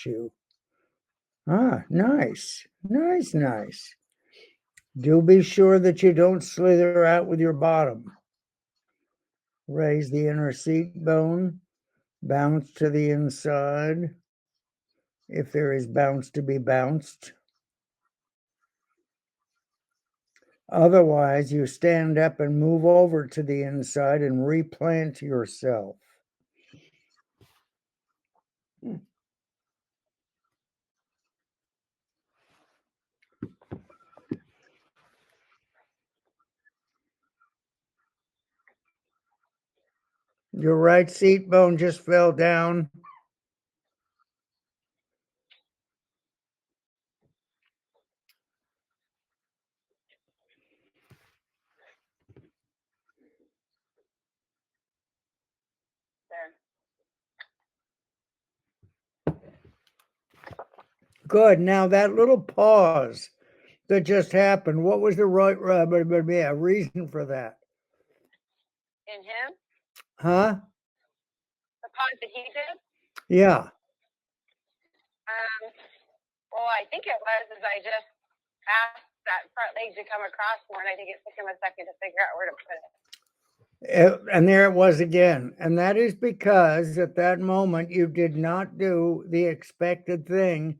you. Ah, nice. Nice. Do be sure that you don't slither out with your bottom. Raise the inner seat bone, bounce to the inside, if there is bounce to be bounced. Otherwise, you stand up and move over to the inside and replant yourself. Your right seat bone just fell down. Good. Now that little pause that just happened, what was the reason for that? In him? Huh? The pause that he did? Yeah. Well, I think it was as I just asked that front leg to come across more, and I think it took him a second to figure out where to put it. And there it was again. And that is because at that moment you did not do the expected thing,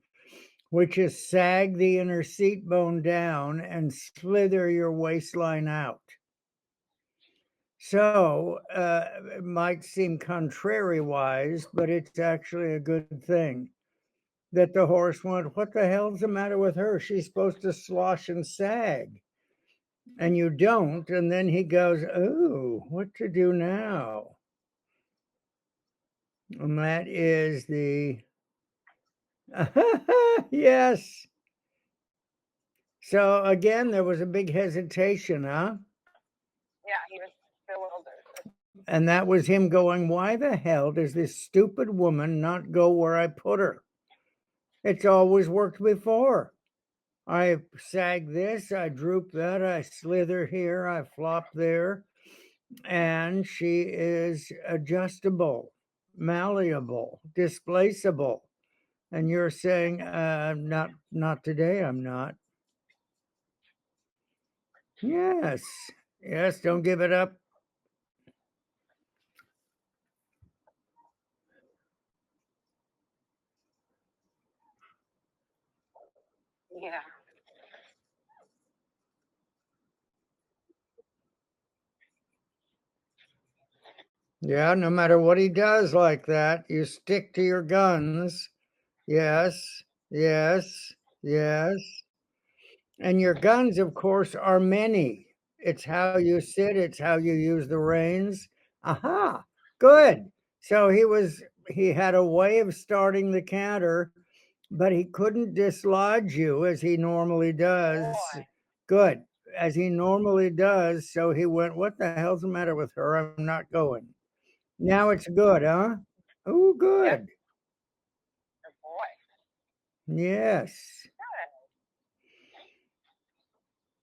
which is sag the inner seat bone down and slither your waistline out. So it might seem contrary-wise, but it's actually a good thing that the horse went, what the hell's the matter with her? She's supposed to slosh and sag. And you don't. And then he goes, oh, what to do now? And that is the, yes. So again, there was a big hesitation, huh? Yeah, he was bewildered. And that was him going, why the hell does this stupid woman not go where I put her? It's always worked before. I sag this, I droop that, I slither here, I flop there. And she is adjustable, malleable, displaceable. And you're saying, not today, I'm not. Yes, don't give it up. Yeah. Yeah, no matter what he does like that, you stick to your guns. Yes. And your guns, of course, are many. It's how you sit, it's how you use the reins. Aha, good. So he had a way of starting the canter, but he couldn't dislodge you as he normally does. Boy. Good, as he normally does. So he went, what the hell's the matter with her? I'm not going. Now it's good, huh? Oh, good. Yep. Good boy. Yes.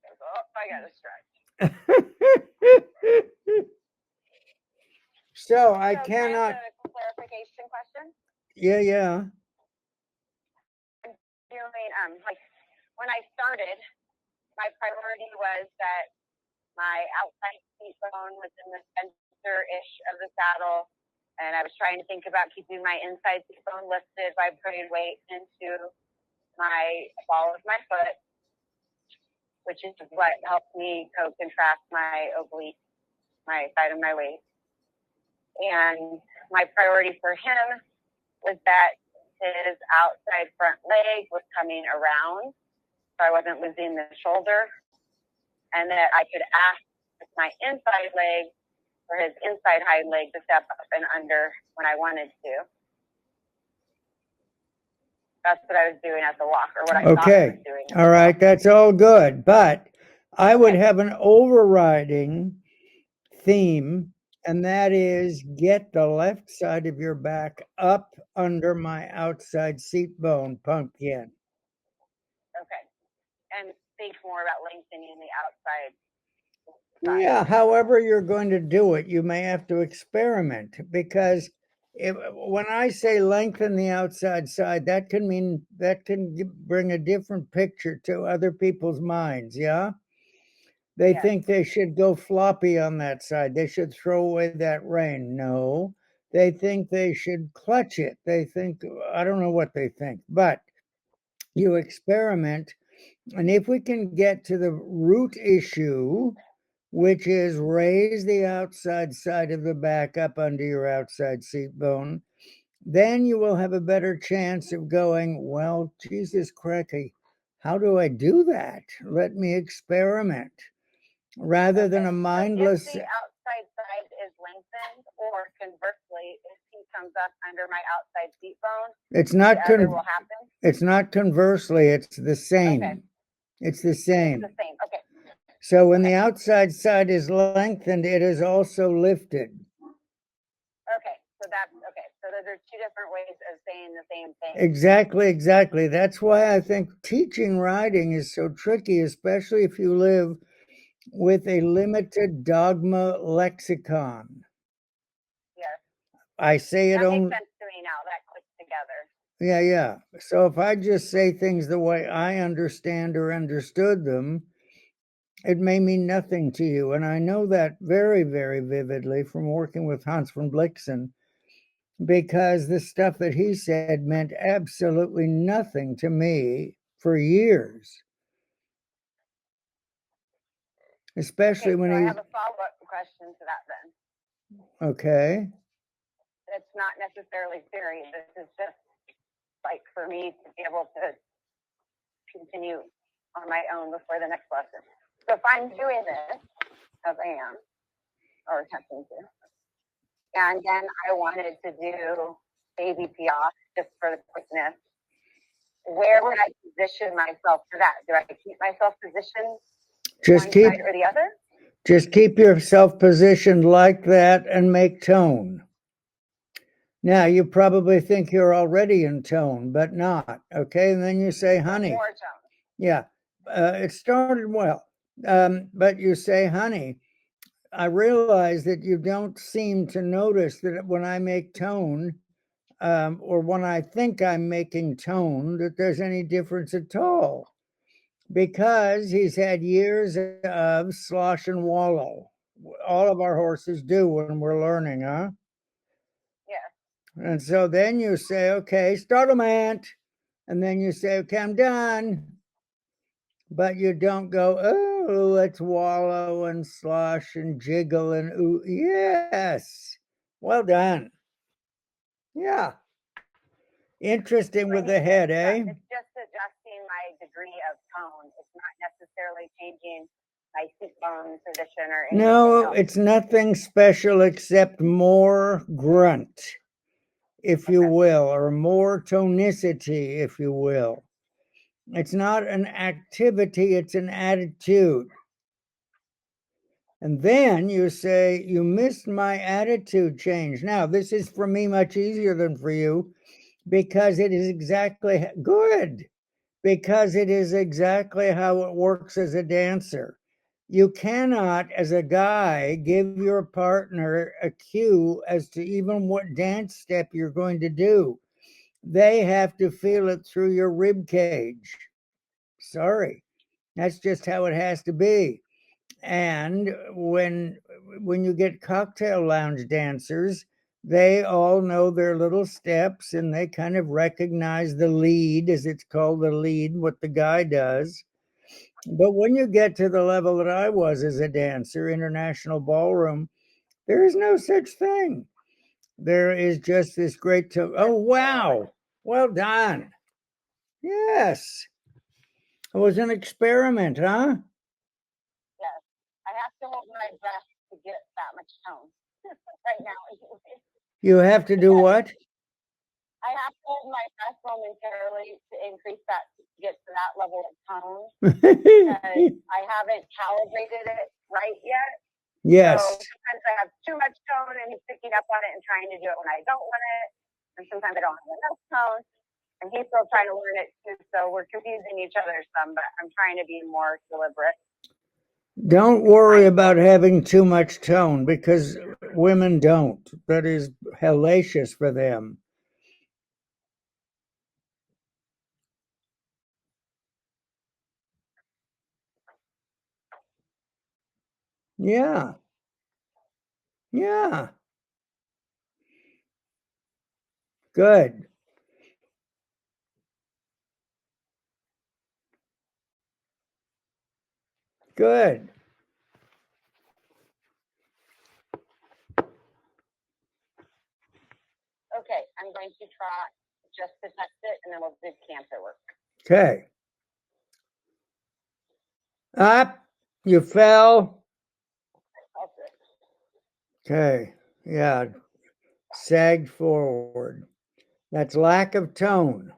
Oh, I got a stretch. So I cannot. A clarification question? Yeah. I'm doing like when I started, my priority was that my outside seat bone was in the center-ish of the saddle, and I was trying to think about keeping my inside seat bone lifted by putting weight into my ball of my foot, which is what helps me co-contract my oblique, my side of my waist. And my priority for him was that his outside front leg was coming around, so I wasn't losing the shoulder, and that I could ask my inside leg for his inside hind leg to step up and under when I wanted to. That's what I was doing at the walk, or what I thought I was doing. All right, that's all good. But I would have an overriding theme, and that is get the left side of your back up under my outside seat bone, pumpkin. Okay. And think more about lengthening the outside. Yeah, however you're going to do it, you may have to experiment, because When I say lengthen the outside side, that can mean that can bring a different picture to other people's minds. Yeah. They Yes. think they should go floppy on that side. They should throw away that rein. No, they think they should clutch it. They think, I don't know what they think, but you experiment. And if we can get to the root issue, which is raise the outside side of the back up under your outside seat bone, then you will have a better chance of going, well, Jesus cracky, how do I do that? Let me experiment. Rather than a mindless. So if the outside side is lengthened, or conversely, if he comes up under my outside seat bone, it's not the other will happen. It's not conversely, it's the same. Okay. It's the same. It's the same. Okay. So when the outside side is lengthened, it is also lifted. Okay. So that's okay. So there's two different ways of saying the same thing. Exactly. That's why I think teaching riding is so tricky, especially if you live with a limited dogma lexicon. Yes. I say it that only. Makes sense to me now. That clicks together. Yeah. So if I just say things the way I understand or understood them, it may mean nothing to you. And I know that very, very vividly from working with Hans von Blixen, because the stuff that he said meant absolutely nothing to me for years. Especially when so he. I have a follow-up question to that then. Okay. It's not necessarily theory. This is just like for me to be able to continue on my own before the next lesson. So if I'm doing this, as I am, or attempting to, and then I wanted to do baby piaffe just for the quickness, where would I position myself for that? Do I keep myself positioned one side or the other? Just keep yourself positioned like that and make tone. Now, you probably think you're already in tone, but not. Okay. And then you say, honey. More tone. Yeah. It started well. But you say, honey, I realize that you don't seem to notice that when I make tone, or when I think I'm making tone, that there's any difference at all. Because he's had years of slosh and wallow. All of our horses do when we're learning, huh? Yeah. And so then you say, okay, startlement. And then you say, okay, I'm done. But you don't go, oh, let's wallow and slosh and jiggle and ooh. Yes. Well done. Yeah. Interesting with the head, eh? It's just adjusting my degree of tone. It's not necessarily changing my seat bone position or anything else. It's nothing special except more grunt, if you will, or more tonicity, if you will. It's not an activity, it's an attitude. And then you say, you missed my attitude change. Now, this is for me much easier than for you, because it is exactly good, because it is exactly how it works as a dancer. You cannot, as a guy, give your partner a cue as to even what dance step you're going to do. They have to feel it through your rib cage. Sorry, that's just how it has to be. And when you get cocktail lounge dancers, they all know their little steps and they kind of recognize the lead, as it's called, the lead, what the guy does. But when you get to the level that I was as a dancer, international ballroom, there is no such thing. There is just this great oh, wow. Well done. Yes. It was an experiment, huh? Yes. I have to hold my breath to get that much tone right now. You have to do what? I have to hold my breath momentarily to increase that, to get to that level of tone. Because I haven't calibrated it right yet. Yes. So sometimes I have too much tone and he's picking up on it and trying to do it when I don't want it. And sometimes I don't have enough tone. And he's still trying to learn it too. So we're confusing each other some, but I'm trying to be more deliberate. Don't worry about having too much tone because women don't. That is hellacious for them. Yeah. Yeah. Good. Good. Okay, I'm going to trot just to test it, and then we'll do canter work. Okay. Up. You fell. Okay. Yeah. Sagged forward. That's lack of tone.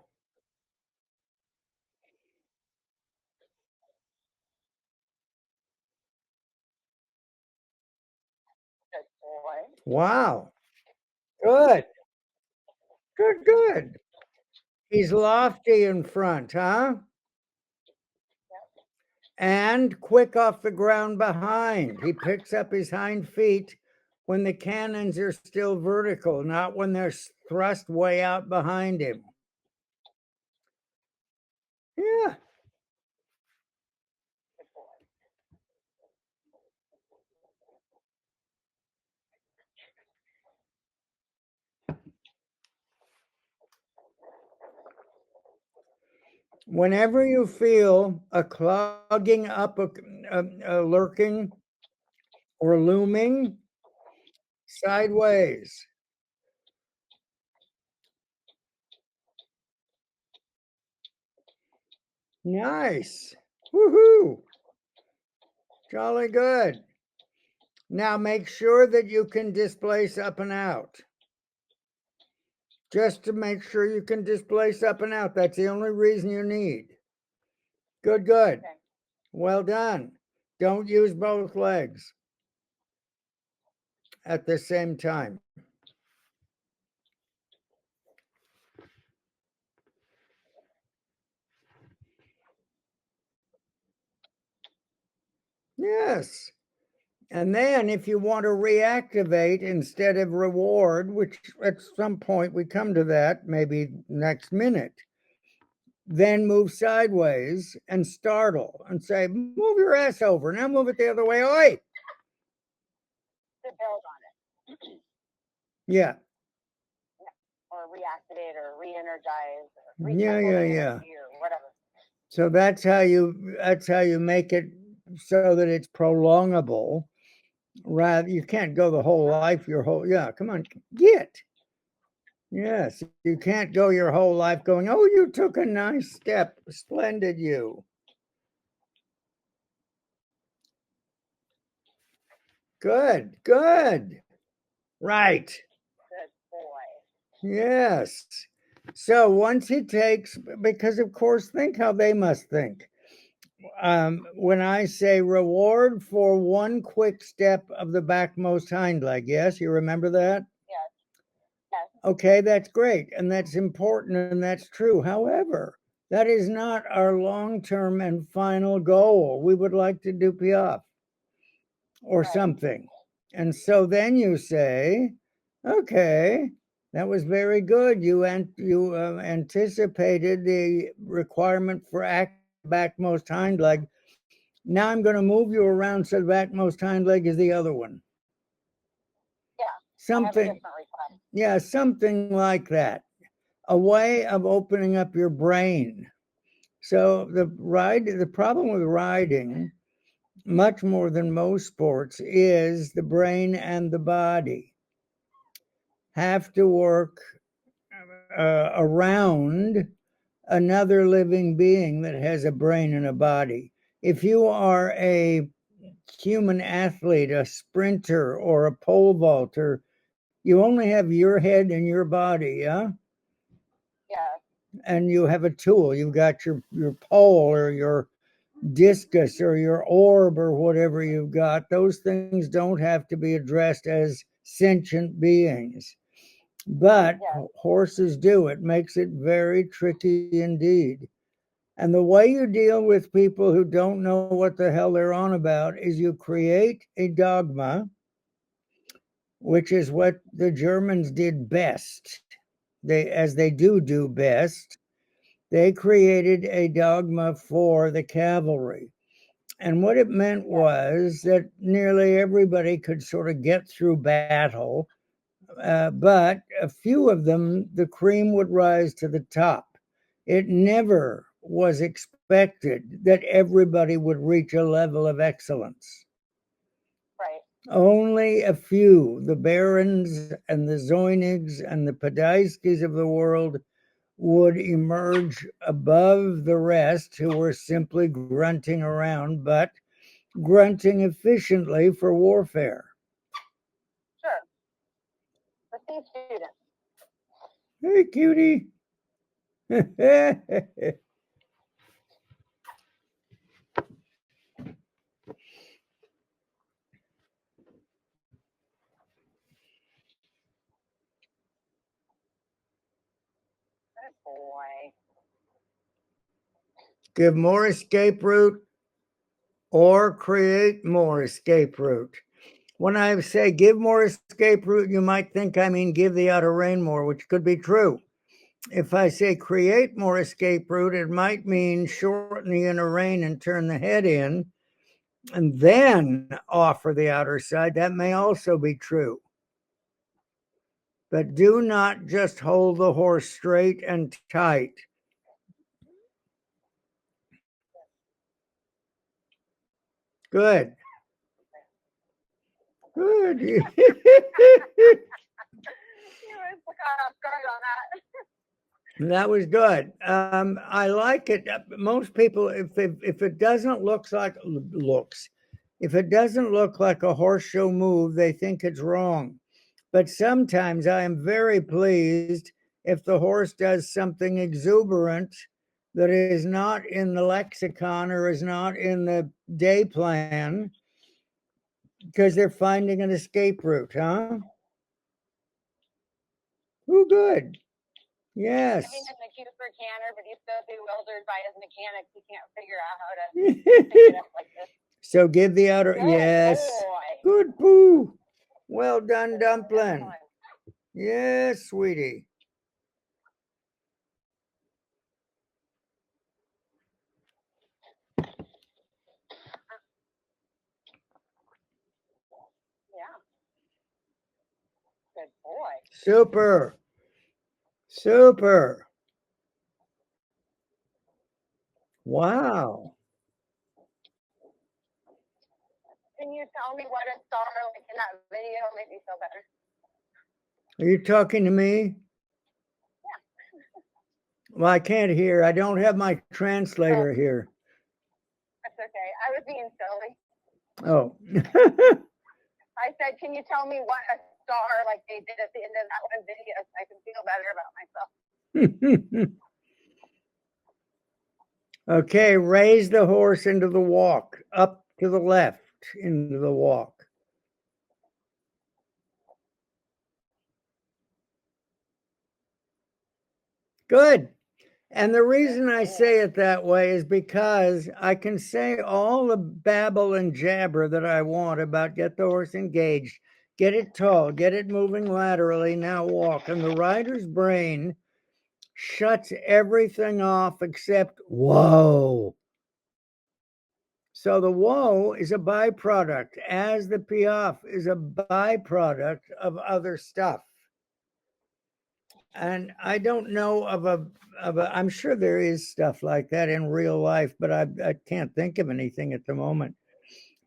Good boy. Wow. Good. Good, good. He's lofty in front, huh? And quick off the ground behind. He picks up his hind feet when the cannons are still vertical, not when they're thrust way out behind him. Yeah. Whenever you feel a clogging up, a lurking or looming, sideways. Nice. Woohoo. Jolly good. Now make sure that you can displace up and out. Just to make sure you can displace up and out. That's the only reason you need. Good, good. Okay. Well done. Don't use both legs at the same time. Yes. And then if you want to reactivate instead of reward, which at some point we come to that, maybe next minute, then move sideways and startle and say, move your ass over. Now move it the other way. Oi! To build on it. Yeah. Or reactivate or re-energize or Yeah, or whatever. So that's how you make it so that it's prolongable. Rather, you can't go the whole life, come on, get. Yes, you can't go your whole life going, oh, you took a nice step. Splendid, you. Good, good. Right. Good boy. Yes. So once he takes, because of course, think how they must think. When I say reward for one quick step of the backmost hind leg, yes, you remember that? Yes. Yes. Okay, that's great. And that's important and that's true. However, that is not our long-term and final goal. We would like to do piaffe or Right. something. And so then you say, okay, that was very good. You anticipated the requirement for backmost hind leg. Now I'm going to move you around so the backmost hind leg is the other one. Yeah. Something, yeah, something like that. A way of opening up your brain. So the problem with riding, much more than most sports, is the brain and the body have to work around another living being that has a brain and a body. If you are a human athlete, a sprinter, or a pole vaulter, you only have your head and your body, yeah? Yeah. And you have a tool. You've got your pole or your discus or your orb or whatever you've got. Those things don't have to be addressed as sentient beings. But horses do. It makes it very tricky indeed. And the way you deal with people who don't know what the hell they're on about is you create a dogma, which is what the Germans did best. As they do best, they created a dogma for the cavalry. And what it meant was that nearly everybody could sort of get through battle, but a few of them, the cream would rise to the top. It never was expected that everybody would reach a level of excellence. Right. Only a few, the Barons and the Zoinigs and the Podaiskis of the world, would emerge above the rest who were simply grunting around, but grunting efficiently for warfare. Sure. But these students. Hey, cutie. Good boy. Give more escape route or create more escape route. When I say give more escape route, you might think I mean give the outer reign more, which could be true. If I say create more escape route, it might mean shorten the inner reign and turn the head in, and then offer the outer side. That may also be true. But do not just hold the horse straight and tight. Good. Good. You was caught off guard on that. That was good. I like it. Most people, if it doesn't look like if it doesn't look like a horseshoe move, they think it's wrong. But sometimes I am very pleased if the horse does something exuberant that is not in the lexicon or is not in the day plan, because they're finding an escape route, huh? Oh, good. Yes. Giving him the cue for canter, but he's so bewildered by his mechanics, he can't figure out how to pick it up like this. So give the outer, Good yes. boy. Good poo. Well done, Dumpling. Yes, sweetie. Yeah. Good boy. Super. Super. Wow. Can you tell me what a star like in that video made me feel better? Are you talking to me? Yeah. Well, I can't hear. I don't have my translator here. That's okay. I was being silly. Oh. I said, can you tell me what a star like they did at the end of that one video so I can feel better about myself? Okay, raise the horse into the walk, up to the left into the walk. Good. And the reason I say it that way is because I can say all the babble and jabber that I want about get the horse engaged, get it tall, get it moving laterally, now walk. And the rider's brain shuts everything off except whoa. So the whoa is a byproduct, as the piaffe is a byproduct of other stuff. And I don't know of a I'm sure there is stuff like that in real life, but I can't think of anything at the moment.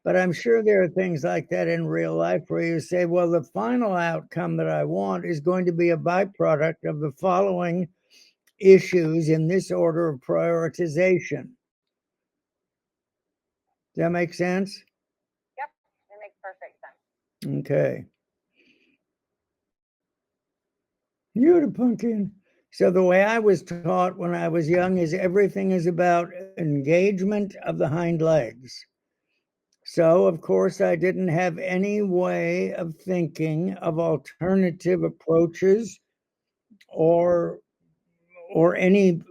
But I'm sure there are things like that in real life where you say, well, the final outcome that I want is going to be a byproduct of the following issues in this order of prioritization. Does that make sense? Yep, it makes perfect sense. Okay. You're the pumpkin. So the way I was taught when I was young is everything is about engagement of the hind legs. So, of course, I didn't have any way of thinking of alternative approaches or or any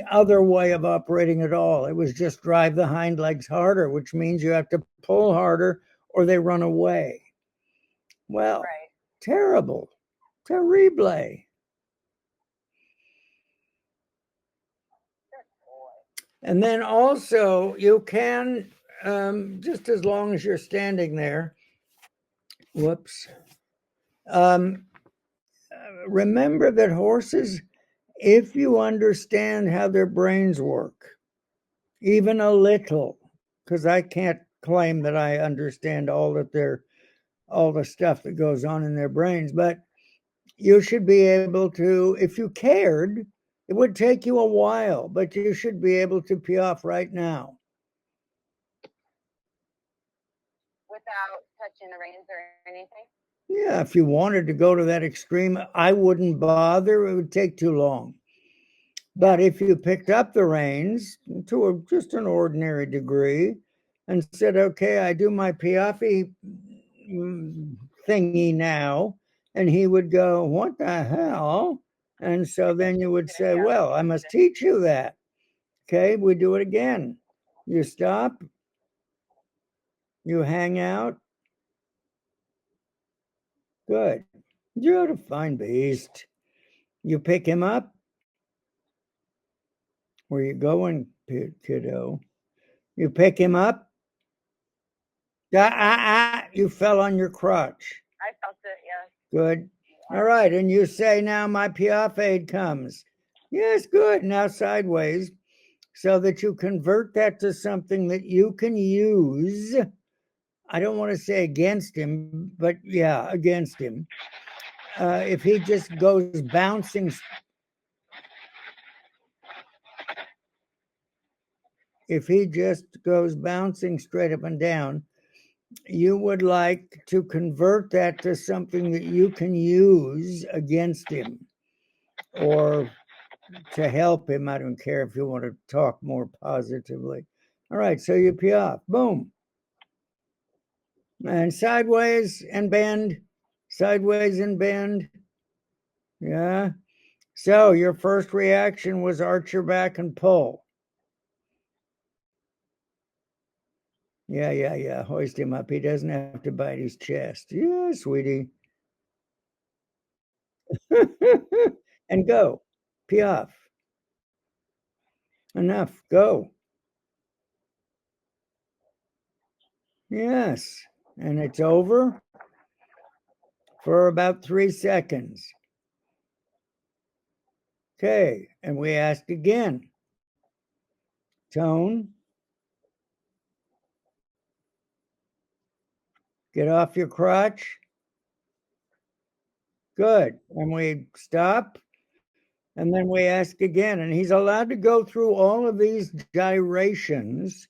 other way of operating at all. It was just drive the hind legs harder, which means you have to pull harder or they run away. Well, Right. terrible, terrible. Good boy. And then also you can, just as long as you're standing there, whoops, remember that horses, if you understand how their brains work, even a little, because I can't claim that I understand all the stuff that goes on in their brains, but you should be able to, if you cared, it would take you a while, but you should be able to pee off right now. Without touching the reins or anything? Yeah, if you wanted to go to that extreme, I wouldn't bother. It would take too long. But if you picked up the reins to just an ordinary degree and said, okay, I do my piaffe thingy now, and he would go, what the hell? And so then you would say, well, I must teach you that. Okay, we do it again. You stop, you hang out. Good. You're a fine beast. You pick him up. Where you going, kiddo? You pick him up. You fell on your crotch. I felt it, yes. Good. All right. And you say, now my piaffe comes. Yes, good. Now sideways, so that you convert that to something that you can use. I don't want to say against him, but yeah, against him. If he just goes bouncing, straight up and down, you would like to convert that to something that you can use against him or to help him. I don't care if you want to talk more positively. All right, so you pee off, boom. And sideways and bend, sideways and bend. Yeah. So your first reaction was arch your back and pull. Yeah. Hoist him up. He doesn't have to bite his chest. Yeah, sweetie. And go. Pee off. Enough. Go. Yes. And it's over for about 3 seconds. Okay. And we ask again. Tone. Get off your crotch. Good. And we stop. And then we ask again. And he's allowed to go through all of these gyrations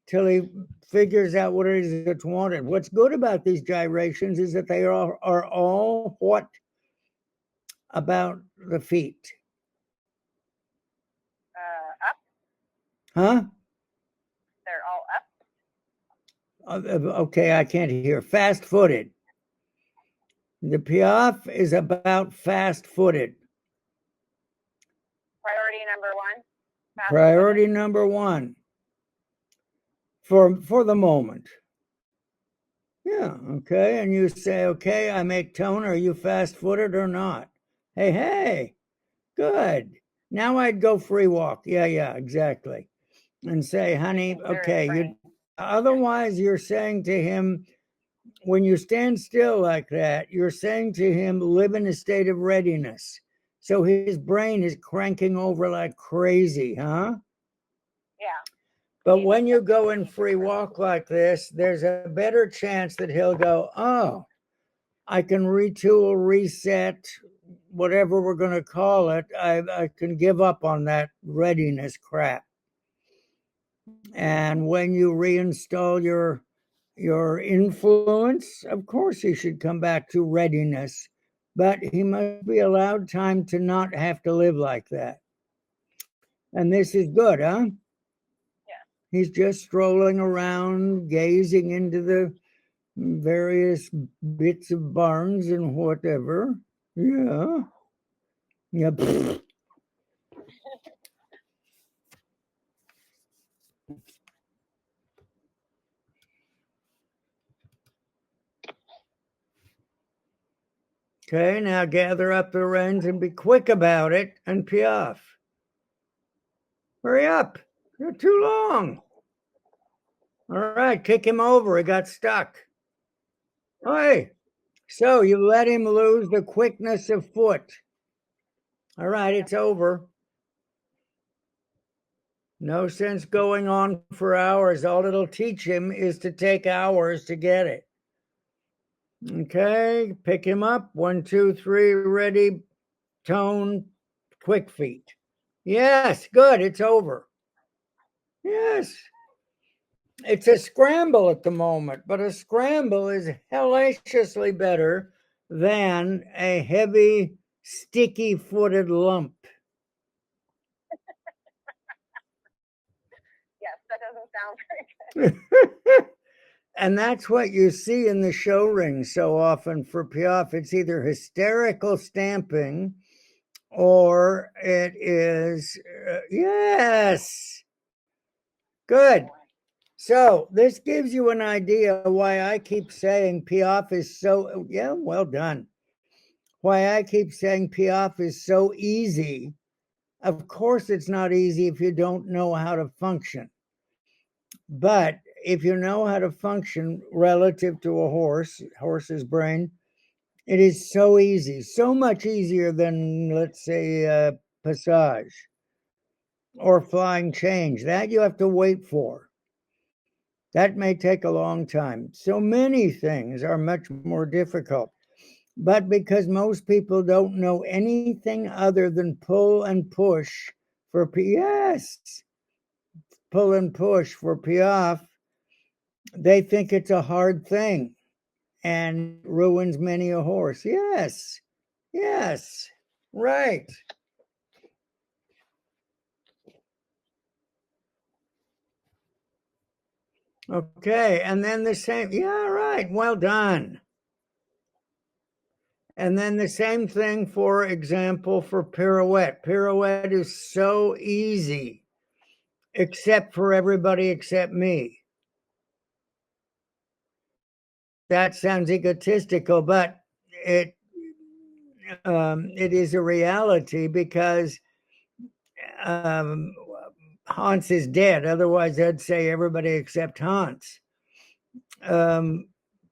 till he figures out what it is that's wanted. What's good about these gyrations is that they are all what about the feet? Up. Huh? They're all up. Okay, I can't hear. Fast-footed. The piaffe is about fast-footed. Priority number one. Priority number one. For the moment. Yeah, okay. And you say, okay, I make tone. Are you fast-footed or not? Hey, good. Now I'd go free walk. Yeah, exactly. And say, honey, okay, otherwise you're saying to him, when you stand still like that, you're saying to him, live in a state of readiness. So his brain is cranking over like crazy, huh? Yeah. But when you go in free walk like this, there's a better chance that he'll go, oh, I can retool, reset, whatever we're going to call it. I can give up on that readiness crap. And when you reinstall your influence, of course he should come back to readiness, but he must be allowed time to not have to live like that. And this is good, huh? Yeah. He's just strolling around, gazing into the various bits of barns and whatever. Yeah. Okay, now gather up the reins and be quick about it and piaffe. Hurry up. You're too long. All right, kick him over. He got stuck. Hey, so you let him lose the quickness of foot. All right, it's over. No sense going on for hours. All it'll teach him is to take hours to get it. Okay, pick him up. 1, 2, 3, ready, tone, quick feet. Yes, good, it's over. Yes. It's a scramble at the moment, but a scramble is hellaciously better than a heavy, sticky-footed lump. Yes, that doesn't sound very good. And that's what you see in the show ring so often for piaffe. It's either hysterical stamping or it is, yes, good. So this gives you an idea why I keep saying piaffe is so, yeah, well done. Why I keep saying piaffe is so easy. Of course, it's not easy if you don't know how to function. But if you know how to function relative to a horse's brain, it is so easy, so much easier than, let's say, passage or flying change. That you have to wait for. That may take a long time. So many things are much more difficult. But because most people don't know anything other than pull and push for yes, pull and push for piaffe, they think it's a hard thing and ruins many a horse. Yes, yes, right. Okay, and then the same, yeah, right, well done. And then the same thing, for example, for pirouette. Pirouette is so easy, except for everybody except me. That sounds egotistical, but it is a reality because Hans is dead. Otherwise, I'd say everybody except Hans.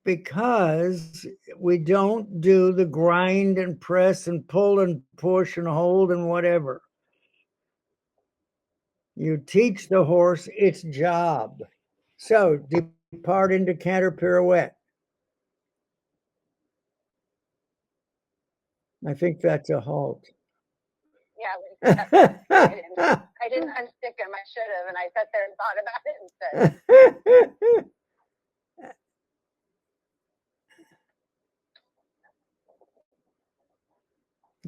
Because we don't do the grind and press and pull and push and hold and whatever. You teach the horse its job. So depart into canter pirouette. I think that's a halt. Yeah, I didn't unstick him. I should have, and I sat there and thought about it instead.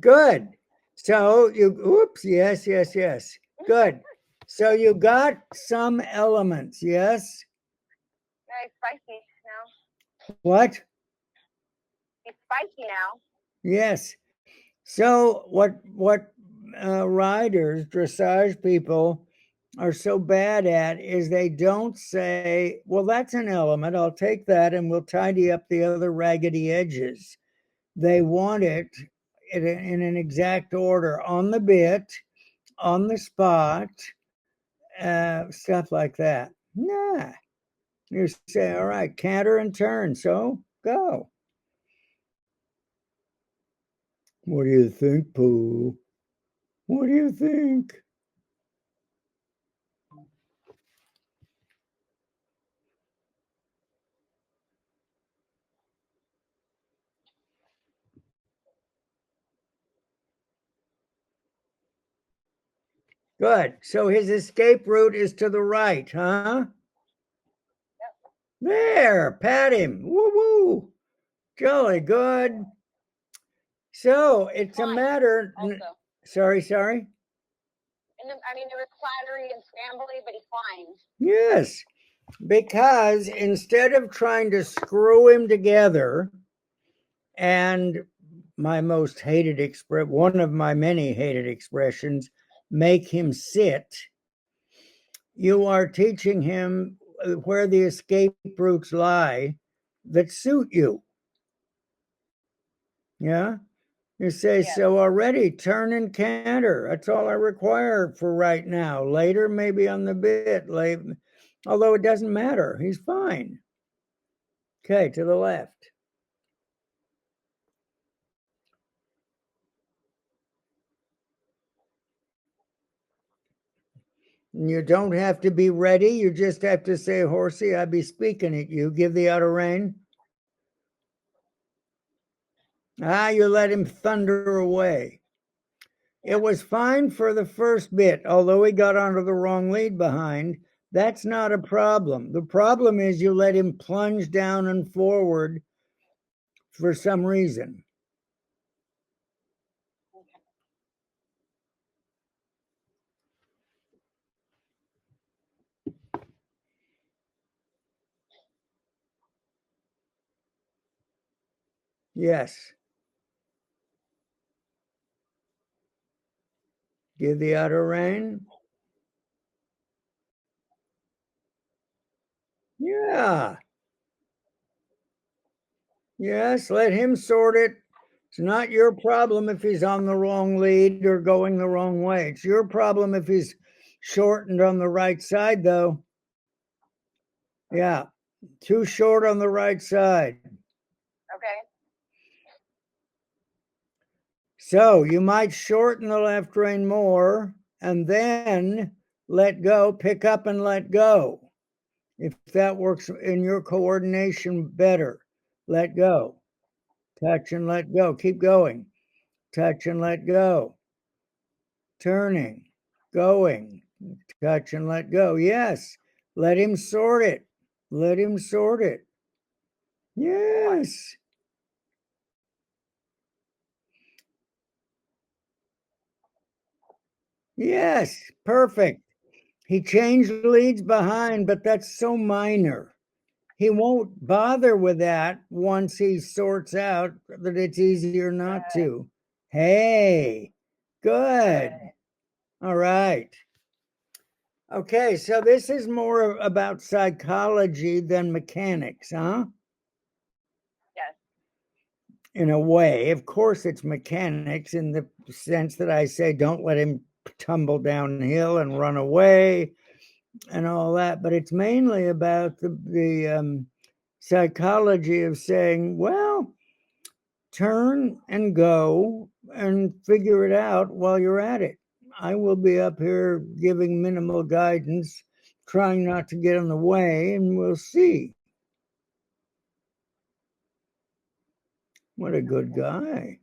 Good. So you, oops, yes, yes, yes. Good. So you got some elements, yes? Yeah, he's spicy now. What? He's spicy now. Yes. So what riders, dressage people are so bad at is they don't say, well, that's an element. I'll take that and we'll tidy up the other raggedy edges. They want it in an exact order, on the bit, on the spot, stuff like that. Nah. You say, all right, canter and turn. So go. What do you think, Pooh? What do you think? Good. So his escape route is to the right, huh? Yep. There, pat him. Woo woo. Jolly good. So it's a matter. Also. Sorry. And I mean, it was clattery and scrambly, but he's flying. Yes, because instead of trying to screw him together, and my most hated one of my many hated expressions, make him sit, You are teaching him where the escape routes lie that suit you. Yeah? You say, Yes. so already turn and canter. That's all I require for right now. Later, maybe on the bit. Although it doesn't matter. He's fine. Okay, to the left. You don't have to be ready. You just have to say, horsey, I be speaking at you. Give the outer rein. You let him thunder away. It was fine for the first bit, although he got onto the wrong lead behind. That's not a problem. The problem is you let him plunge down and forward for some reason. Yes. Give the outer rein. Yeah. Yes, let him sort it. It's not your problem if he's on the wrong lead or going the wrong way. It's your problem if he's shortened on the right side, though. Yeah, too short on the right side. Okay. So you might shorten the left rein more and then let go, pick up and let go. If that works in your coordination better, let go. Touch and let go. Keep going. Touch and let go. Turning, going, touch and let go. Yes, let him sort it. Let him sort it. Yes. Yes, perfect. He changed leads behind, but that's so minor. He won't bother with that once he sorts out that it's easier not to. Hey, good. All right. Okay, so this is more about psychology than mechanics, huh? Yes. In a way. Of course, it's mechanics in the sense that I say don't let him tumble downhill and run away and all that, but it's mainly about the psychology of saying, well, turn and go and figure it out while you're at it. I will be up here giving minimal guidance, trying not to get in the way, and we'll see. What a good guy.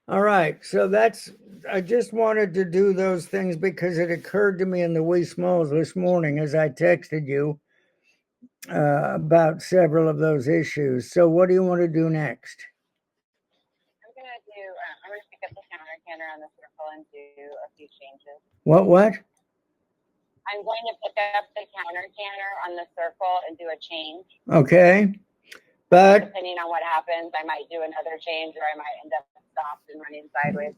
All right, so I just wanted to do those things because it occurred to me in the wee smalls this morning as I texted you about several of those issues. So what do you want to do next? I'm gonna pick up the counter canter on the circle and do a few changes. What? I'm going to pick up the counter canter on the circle and do a change. Okay. But depending on what happens, I might do another change or I might end up stopped and running sideways.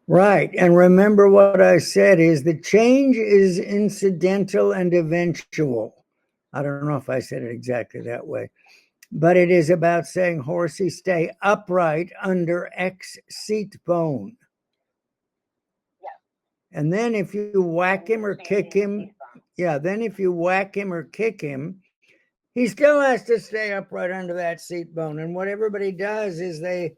right. And remember what I said is the change is incidental and eventual. I don't know if I said it exactly that way, but it is about saying, horsey, stay upright under X seat bone. Yes. And then if you whack him or kick him, then if you whack him or kick him, he still has to stay upright under that seat bone. And what everybody does is they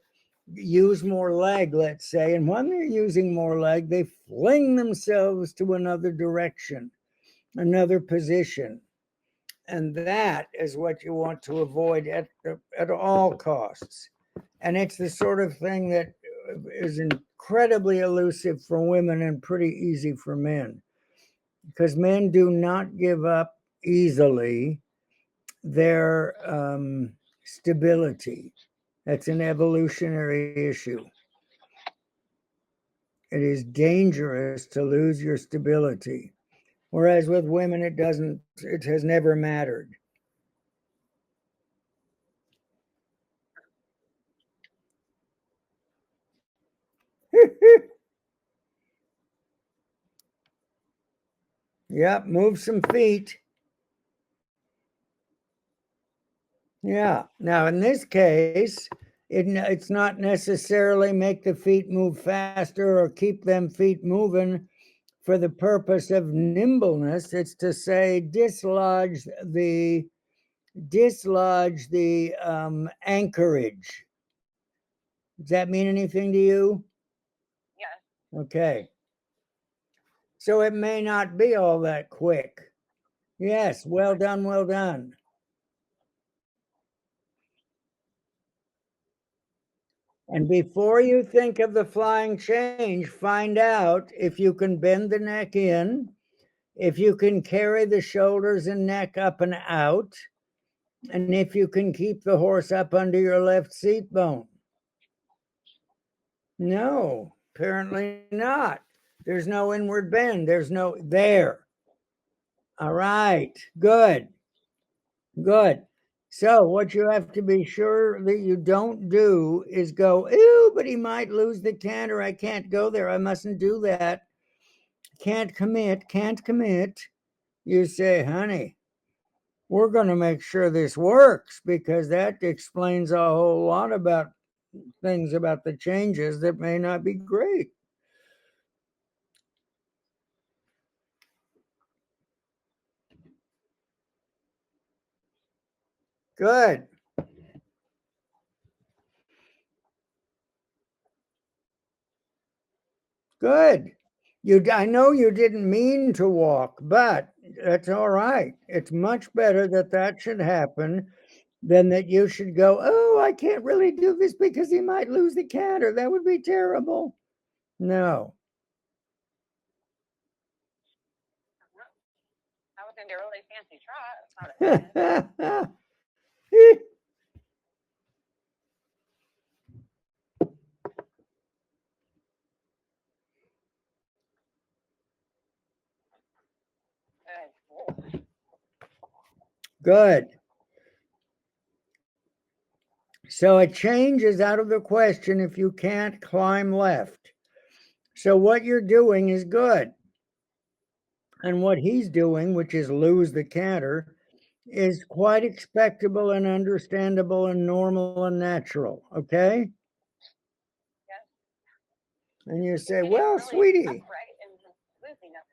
use more leg, let's say. And when they're using more leg, they fling themselves to another direction, another position. And that is what you want to avoid at all costs. And it's the sort of thing that is incredibly elusive for women and pretty easy for men. Because men do not give up easily their stability. That's an evolutionary issue. It is dangerous to lose your stability. Whereas with women, it has never mattered. Yep, move some feet. Yeah. Now, in this case, it's not necessarily make the feet move faster or keep them feet moving for the purpose of nimbleness. It's to say dislodge the anchorage. Does that mean anything to you? Yes. Okay. So it may not be all that quick. Yes, well done, well done. And before you think of the flying change, find out if you can bend the neck in, if you can carry the shoulders and neck up and out, and if you can keep the horse up under your left seat bone. No, apparently not. There's no inward bend. There's no there. All right, good, good. So what you have to be sure that you don't do is go, ew, but he might lose the canter. I can't go there. I mustn't do that. Can't commit. You say, honey, we're going to make sure this works, because that explains a whole lot about things about the changes that may not be great. Good. Good. I know you didn't mean to walk, but that's all right. It's much better that should happen than that you should go, oh, I can't really do this because he might lose the canter. That would be terrible. No. I was into a really fancy trot. That's not a Good. So a change is out of the question if you can't climb left. So what you're doing is good. And what he's doing, which is lose the canter, is quite expectable and understandable and normal and natural. Okay? Yes. And you say, well, sweetie. Upright and losing nothing.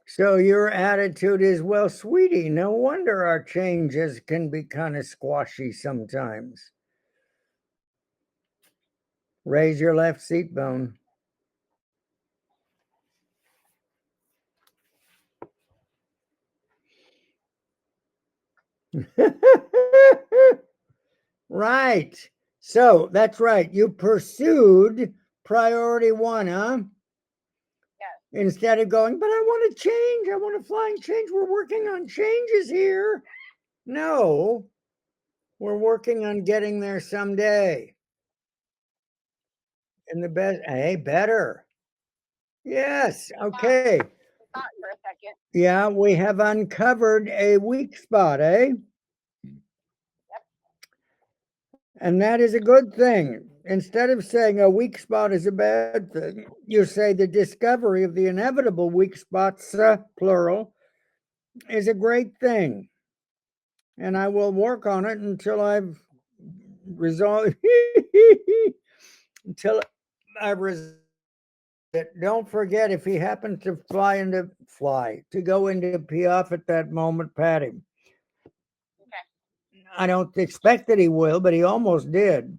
So your attitude is, well, sweetie, no wonder our changes can be kind of squashy sometimes. Raise your left seat bone. Right. So that's right. You pursued priority one, huh? Yes. Instead of going, but I want to change. I want a flying change. We're working on changes here. No, we're working on getting there someday. And the best, hey, better. Yes. Okay. Thought for a second. Yeah, we have uncovered a weak spot, eh? Yep. And that is a good thing. Instead of saying a weak spot is a bad thing, you say the discovery of the inevitable weak spots, plural, is a great thing. And I will work on it until I've resolved, until I've resolved it. Don't forget, if he happens to to go into piaffe at that moment, pat him. Okay. I don't expect that he will, but he almost did.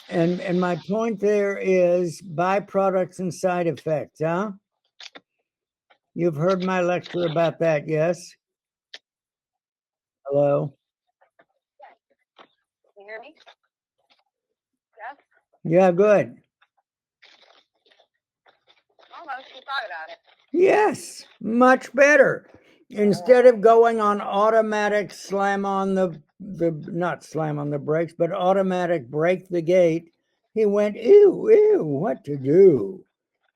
And my point there is byproducts and side effects, huh? You've heard my lecture about that, yes? Hello? Can you hear me? Yes? Yeah, good. Almost. You thought about it. Yes, much better. Instead of going on automatic slam on the not slam on the brakes, but automatic break the gate, he went, ew, what to do?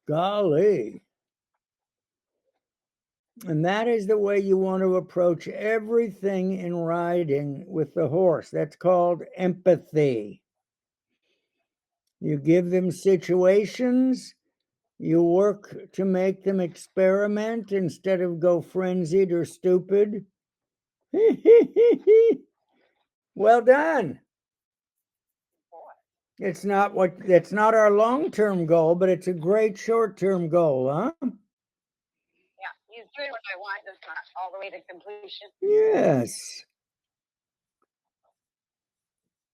Golly. And that is the way you want to approach everything in riding with the horse. That's called empathy. You give them situations You work to make them experiment instead of go frenzied or stupid. Well done. It's not our long-term goal, but it's a great short-term goal, huh? Yeah, he's doing what I want, just not all the way to completion. Yes.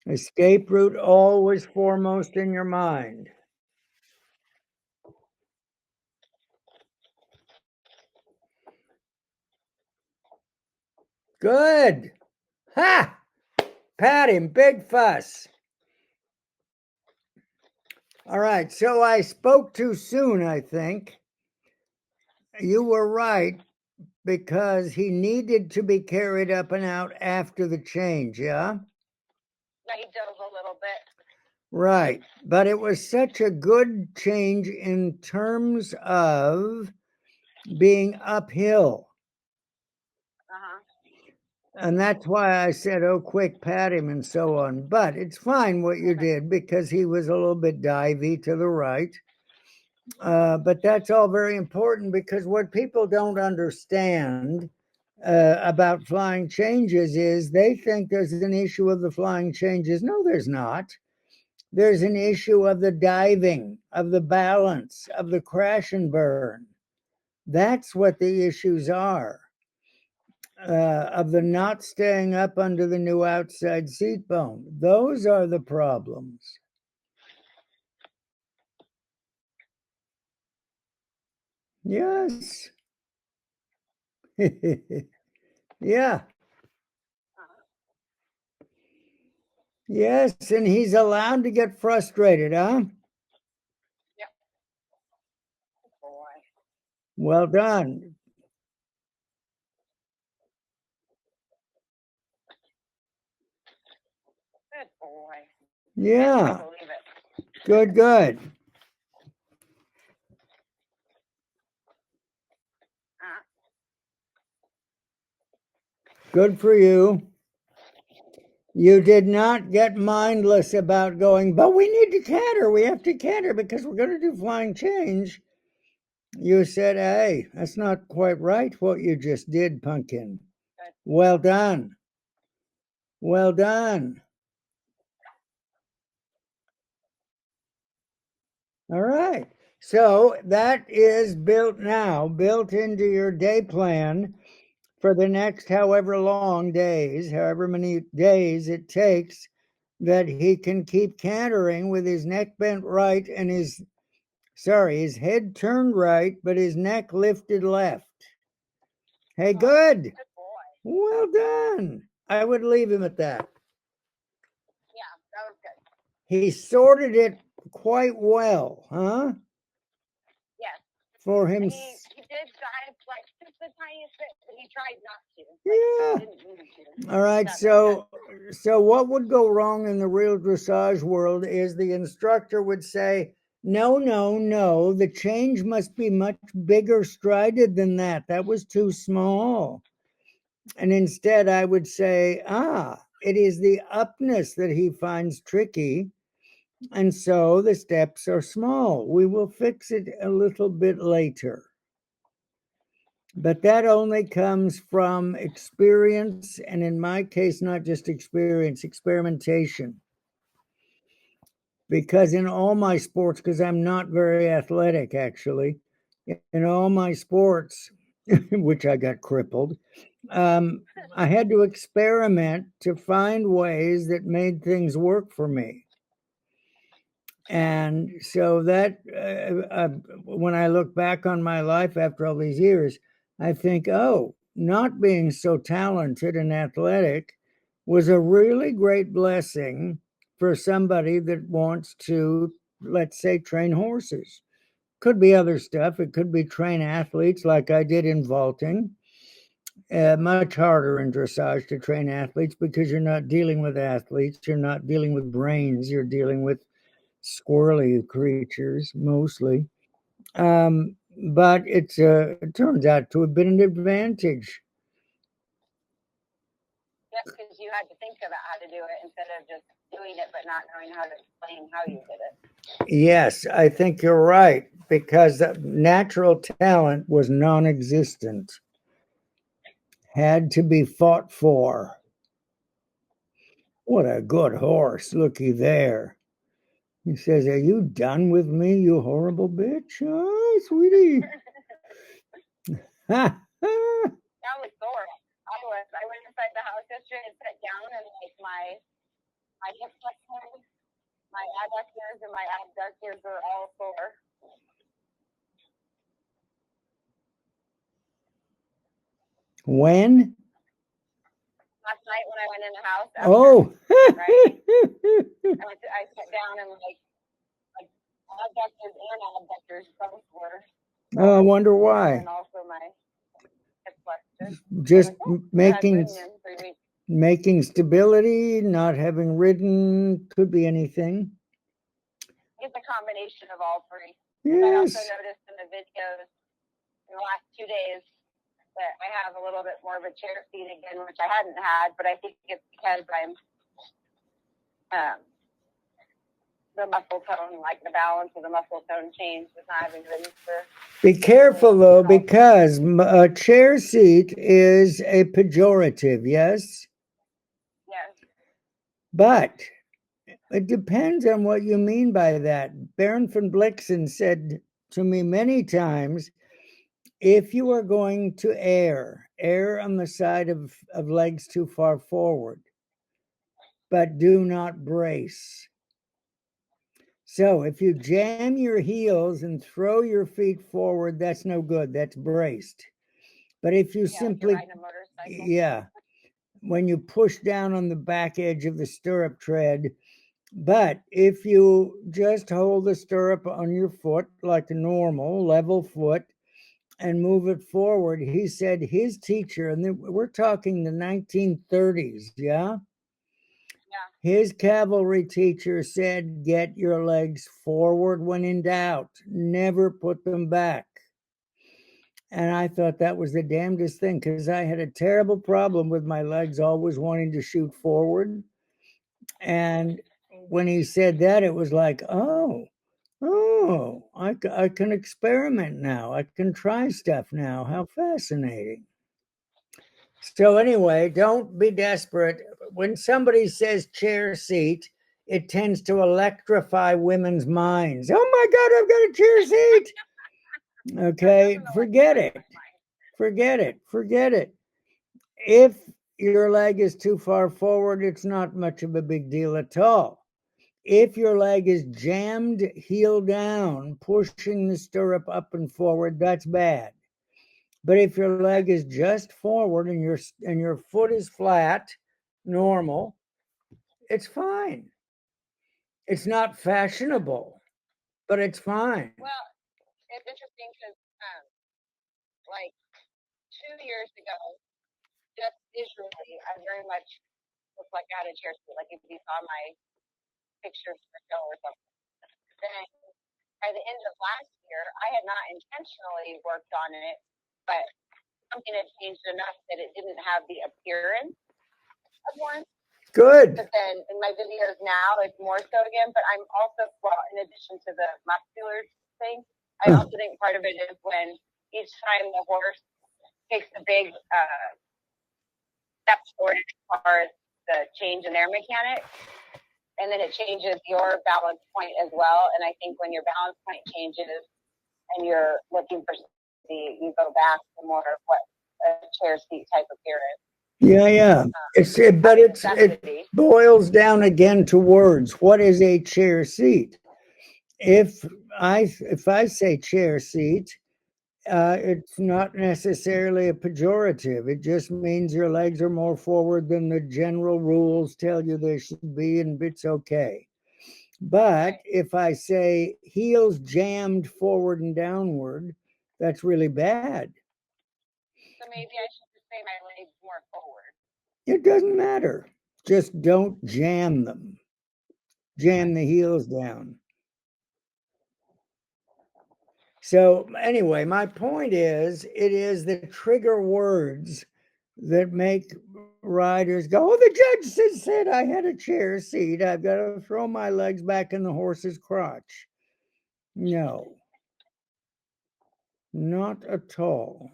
Escape route always foremost in your mind. Good. Ha! Pat him, big fuss. All right, so I spoke too soon, I think. You were right, because he needed to be carried up and out after the change, yeah? Yeah, he dove a little bit. Right, but it was such a good change in terms of being uphill. Uh-huh. And that's why I said, oh, quick, pat him and so on. But it's fine what you did, because he was a little bit divey to the right. But that's all very important, because what people don't understand about flying changes is they think there's an issue of the flying changes. No, there's not. There's an issue of the diving, of the balance, of the crash and burn. That's what the issues are. Of the not staying up under the new outside seat bone. Those are the problems. Yes. Yeah. Yes, and he's allowed to get frustrated, huh? Yep. Boy. Well done. Good boy. Yeah. I believe it. Good, good. Good for you. You did not get mindless about going, but we need to canter. We have to canter because we're going to do flying change. You said, hey, that's not quite right what you just did, Pumpkin. Good. Well done. Well done. All right. So that is built now, built into your day plan for the next however long days, however many days it takes, that he can keep cantering with his neck bent right and his head turned right, but his neck lifted left. Hey, good. Good boy. Well done. I would leave him at that. Yeah, that was good. He sorted it quite well, huh? Yes. For him. He did dive like just the tiniest bit, but he tried not to. Yeah. He didn't mean to. All right, so what would go wrong in the real dressage world is the instructor would say, no, no, no, the change must be much bigger strided than that. That was too small. And instead I would say, it is the upness that he finds tricky. And so the steps are small. We will fix it a little bit later. But that only comes from experience, and in my case, not just experience, experimentation. Because in all my sports, because I'm not very athletic actually, in all my sports, which I got crippled, I had to experiment to find ways that made things work for me. And so that when I look back on my life after all these years, I think, not being so talented and athletic was a really great blessing for somebody that wants to, let's say, train horses. Could be other stuff. It could be train athletes like I did in vaulting. Much harder in dressage to train athletes because you're not dealing with athletes. You're not dealing with brains. You're dealing with squirrely creatures mostly. But it turns out to have been an advantage. Yeah, because you had to think about how to do it instead of just doing it but not knowing how to explain how you did it. Yes, I think you're right, because natural talent was non-existent. Had to be fought for. What a good horse. Looky there. He says, "Are you done with me, you horrible bitch?" Oh, sweetie. Ha, ha. That was sore. I went inside the house yesterday and sat down and like my hip flexors, my adductors and my abductors were all sore. When? Last night when I went in the house. After, Oh. right. I sat down and like adductors and abductors both were. Oh, I wonder why. And also my hip flexors. Just like, oh, making stability, not having ridden, could be anything. It's a combination of all three. Yes. I also noticed in the videos in the last 2 days that I have a little bit more of a chair seat again, which I hadn't had, but I think it's because I'm the muscle tone, like the balance of the muscle tone changed with not having ridden for. Be careful though, because a chair seat is a pejorative, yes? Yes. But it depends on what you mean by that. Baron von Blixen said to me many times, if you are going to err on the side of legs too far forward, but do not brace. So if you jam your heels and throw your feet forward, that's no good. That's braced. But if you simply, when you push down on the back edge of the stirrup tread, but if you just hold the stirrup on your foot like a normal level foot and move it forward, he said his teacher, and we're talking the 1930s, yeah? His cavalry teacher said, get your legs forward when in doubt. Never put them back. And I thought that was the damnedest thing, because I had a terrible problem with my legs always wanting to shoot forward. And when he said that, it was like, oh, I can experiment now. I can try stuff now. How fascinating. So anyway, don't be desperate. When somebody says chair seat, it tends to electrify women's minds. Oh my God, I've got a chair seat. Okay, forget it. Forget it. Forget it. If your leg is too far forward, it's not much of a big deal at all. If your leg is jammed heel down, pushing the stirrup up and forward, that's bad. But if your leg is just forward and your foot is flat, normal, it's fine. It's not fashionable, but it's fine. Well, it's interesting because, like 2 years ago, just visually, I very much looked like I had a chair seat. Like if you saw my pictures for show or something. Then by the end of last year, I had not intentionally worked on it, but something had changed enough that it didn't have the appearance of one. Good. But then in my videos now, it's more so again. But I'm also, well, in addition to the muscular thing, I also think part of it is when each time the horse takes a big step forward as far as the change in their mechanics, and then it changes your balance point as well. And I think when your balance point changes and you're looking for speed, you go back to more of what a chair seat type appearance. Yeah. It boils down again to words. What is a chair seat? If I say chair seat, it's not necessarily a pejorative. It just means your legs are more forward than the general rules tell you they should be, and it's okay. But if I say heels jammed forward and downward, that's really bad. So maybe I should just say my legs more forward. It doesn't matter. Just don't jam them. Jam the heels down. So anyway, my point is, it is the trigger words that make riders go, oh, the judge said I had a chair seat. I've got to throw my legs back in the horse's crotch. No, not at all.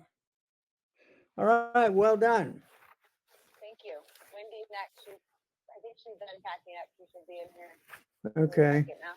All right, well done. Thank you. Wendy's next. I think she's done packing up. She should be in here. Okay. Now.